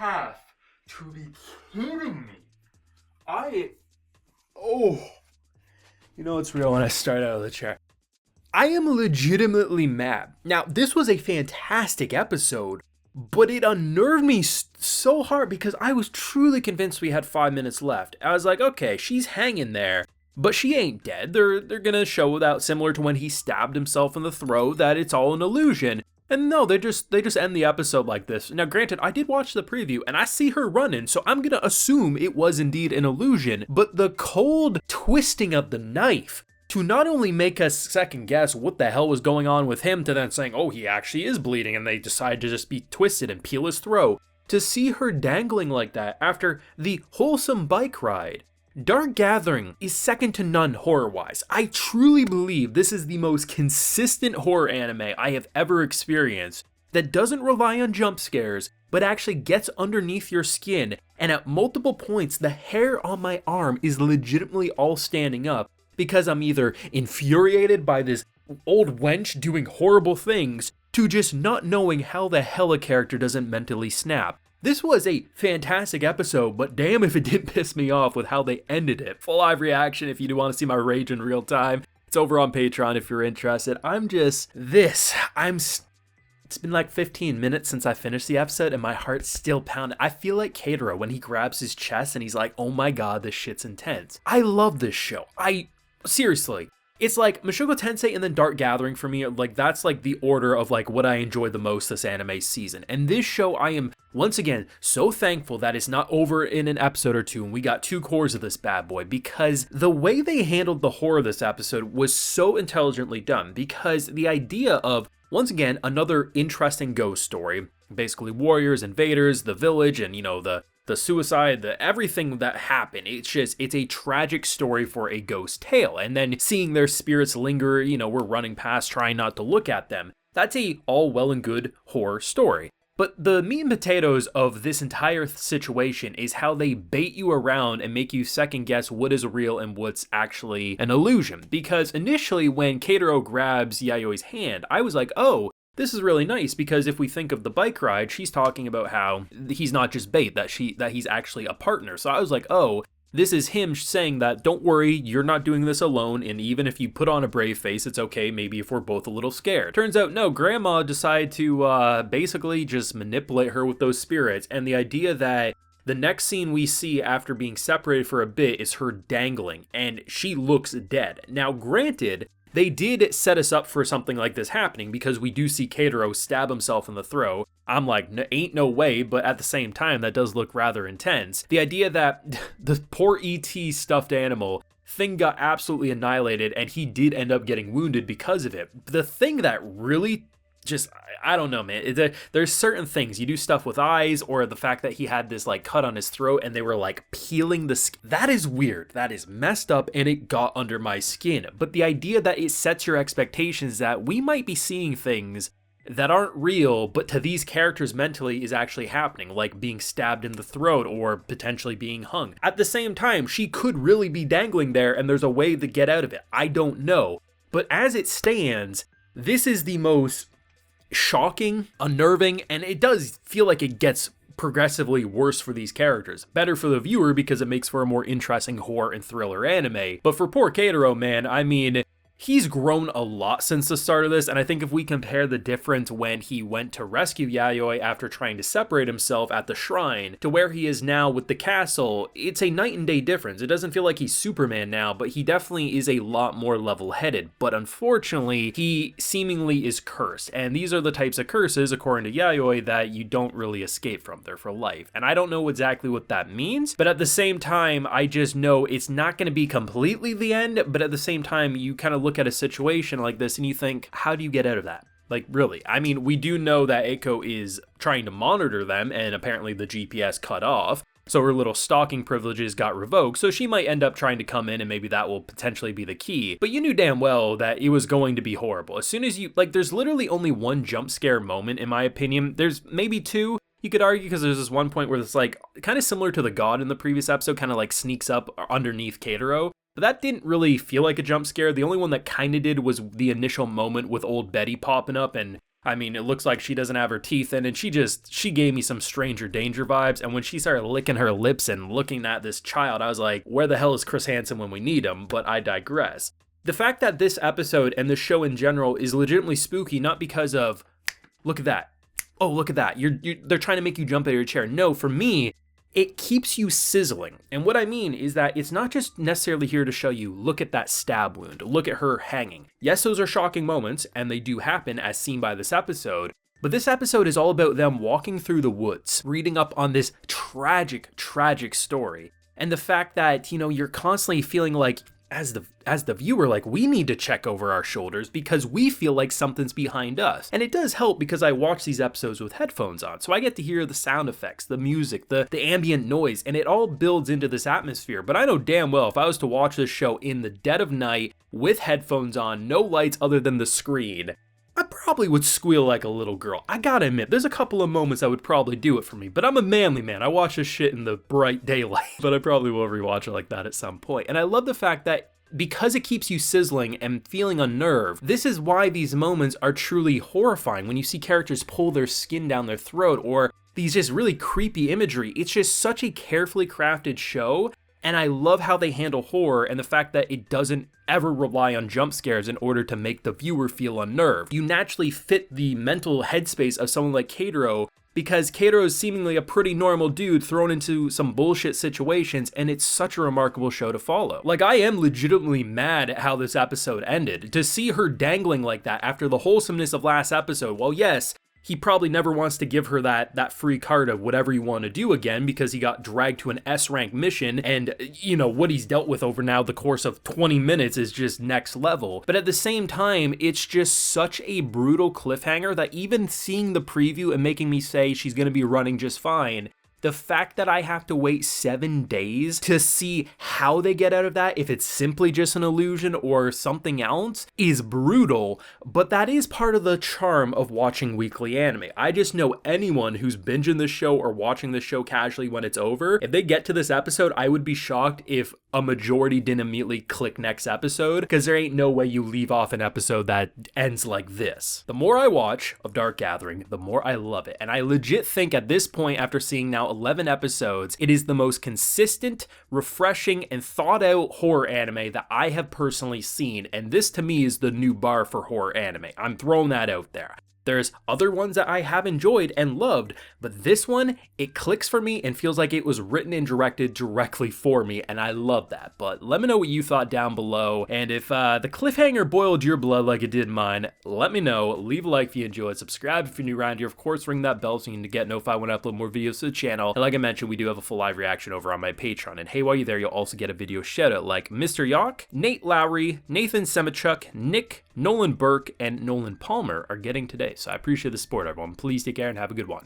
have to be kidding me. It's real when I start out of the chair. I am legitimately mad. Now, this was a fantastic episode, but it unnerved me so hard because I was truly convinced we had 5 minutes left. I was like, okay, she's hanging there, but she ain't dead. They're gonna show that, similar to when he stabbed himself in the throat, that it's all an illusion. And no, they just end the episode like this. Now, granted, I did watch the preview and I see her running, so I'm gonna assume it was indeed an illusion, but the cold twisting of the knife to not only make us second guess what the hell was going on with him, to then saying, oh, he actually is bleeding, and they decide to just be twisted and peel his throat, to see her dangling like that after the wholesome bike ride. Dark Gathering is second to none horror-wise. I truly believe this is the most consistent horror anime I have ever experienced that doesn't rely on jump scares, but actually gets underneath your skin, and at multiple points the hair on my arm is legitimately all standing up because I'm either infuriated by this old wench doing horrible things to just not knowing how the hell a character doesn't mentally snap. This was a fantastic episode, but damn if it didn't piss me off with how they ended it. Full live reaction if you do want to see my rage in real time. It's over on Patreon if you're interested. It's been like 15 minutes since I finished the episode and my heart's still pounding. I feel like Keitaro when he grabs his chest and he's like, oh my god, this shit's intense. I love this show. Seriously. It's like Mushoku Tensei and then Dark Gathering for me, like that's like the order of like what I enjoyed the most this anime season. And this show, I am once again so thankful that it's not over in an episode or two and we got 2 cores of this bad boy, because the way they handled the horror of this episode was so intelligently done. Because the idea of, once again, another interesting ghost story, basically warriors, invaders, the village, and the suicide, everything that happened. It's a tragic story for a ghost tale. And then seeing their spirits linger, we're running past, trying not to look at them. That's a all well and good horror story. But the meat and potatoes of this entire situation is how they bait you around and make you second guess what is real and what's actually an illusion. Because initially when Keitaro grabs Yayoi's hand, I was like, oh, this is really nice, because if we think of the bike ride, she's talking about how he's not just bait, that he's actually a partner. So I was like, oh, this is him saying that, don't worry, you're not doing this alone, and even if you put on a brave face, it's okay, maybe if we're both a little scared. Turns out, no, Grandma decided to basically just manipulate her with those spirits, and the idea that the next scene we see after being separated for a bit is her dangling, and she looks dead. Now, granted, they did set us up for something like this happening, because we do see Keitaro stab himself in the throat. I'm like, ain't no way, but at the same time, that does look rather intense. The idea that the poor E.T. stuffed animal thing got absolutely annihilated, and he did end up getting wounded because of it. The thing that really just, I don't know, man. There's certain things. You do stuff with eyes, or the fact that he had this like cut on his throat and they were like peeling the skin. That is weird. That is messed up, and it got under my skin. But the idea that it sets your expectations that we might be seeing things that aren't real, but to these characters mentally is actually happening, like being stabbed in the throat or potentially being hung. At the same time, she could really be dangling there and there's a way to get out of it. I don't know. But as it stands, this is the most shocking, unnerving, and it does feel like it gets progressively worse for these characters. Better for the viewer because it makes for a more interesting horror and thriller anime. But for poor Keitaro, man, I mean, he's grown a lot since the start of this, and I think if we compare the difference when he went to rescue Yayoi after trying to separate himself at the shrine to where he is now with the castle, it's a night and day difference. It doesn't feel like he's Superman now, but he definitely is a lot more level-headed. But unfortunately, he seemingly is cursed, and these are the types of curses, according to Yayoi, that you don't really escape from. They're for life. And I don't know exactly what that means, but at the same time, I just know it's not going to be completely the end, but at the same time, you kind of look at a situation like this and you think, how do you get out of that? Like, really? I mean, we do know that Eiko is trying to monitor them, and apparently the GPS cut off, so her little stalking privileges got revoked, so she might end up trying to come in, and maybe that will potentially be the key. But you knew damn well that it was going to be horrible. As soon as you, like, there's literally only one jump scare moment, in my opinion. There's maybe 2, you could argue, because there's this one point where it's like, kind of similar to the god in the previous episode, kind of like sneaks up underneath Keitaro. But that didn't really feel like a jump scare. The only one that kind of did was the initial moment with old Betty popping up, and I mean, it looks like she doesn't have her teeth in, and she gave me some Stranger Danger vibes. And when she started licking her lips and looking at this child, I was like, where the hell is Chris Hansen when we need him? But I digress. The fact that this episode and the show in general is legitimately spooky, not because of, look at that. Oh, look at that. They're trying to make you jump out of your chair. No, for me, it keeps you sizzling. And what I mean is that it's not just necessarily here to show you, look at that stab wound, look at her hanging. Yes, those are shocking moments, and they do happen as seen by this episode, but this episode is all about them walking through the woods, reading up on this tragic, tragic story. And the fact that, you're constantly feeling like, as the viewer, like, we need to check over our shoulders because we feel like something's behind us. And it does help because I watch these episodes with headphones on, so I get to hear the sound effects, the music, the ambient noise, and it all builds into this atmosphere. But I know damn well if I was to watch this show in the dead of night with headphones on, no lights other than the screen, I probably would squeal like a little girl. I gotta admit, there's a couple of moments that would probably do it for me, but I'm a manly man. I watch this shit in the bright daylight, but I probably will rewatch it like that at some point. And I love the fact that because it keeps you sizzling and feeling unnerved, this is why these moments are truly horrifying. When you see characters pull their skin down their throat or these just really creepy imagery, it's just such a carefully crafted show. And I love how they handle horror and the fact that it doesn't ever rely on jump scares in order to make the viewer feel unnerved. You naturally fit the mental headspace of someone like Keitaro because Keitaro is seemingly a pretty normal dude thrown into some bullshit situations, and it's such a remarkable show to follow. Like, I am legitimately mad at how this episode ended. To see her dangling like that after the wholesomeness of last episode, well, yes, he probably never wants to give her that free card of whatever you want to do again because he got dragged to an S-rank mission and, what he's dealt with over now the course of 20 minutes is just next level. But at the same time, it's just such a brutal cliffhanger that even seeing the preview and making me say she's going to be running just fine, the fact that I have to wait 7 days to see how they get out of that, if it's simply just an illusion or something else, is brutal, but that is part of the charm of watching weekly anime. I just know anyone who's binging this show or watching this show casually when it's over, if they get to this episode, I would be shocked if a majority didn't immediately click next episode, because there ain't no way you leave off an episode that ends like this. The more I watch of Dark Gathering, the more I love it, and I legit think at this point, after seeing now 11 episodes, it is the most consistent, refreshing, and thought out horror anime that I have personally seen, and this to me is the new bar for horror anime. I'm throwing that out there. There's other ones that I have enjoyed and loved, but this one, it clicks for me and feels like it was written and directed directly for me, and I love that. But let me know what you thought down below, and if the cliffhanger boiled your blood like it did mine, let me know. Leave a like if you enjoyed, subscribe if you're new around here, of course ring that bell so you can get notified when I upload more videos to the channel, and like I mentioned, we do have a full live reaction over on my Patreon, and hey, while you're there, you'll also get a video shout out like Mr. Yock, Nate Lowry, Nathan Semichuk, Nick, Nolan Burke, and Nolan Palmer are getting today. So I appreciate the support, everyone. Please take care and have a good one.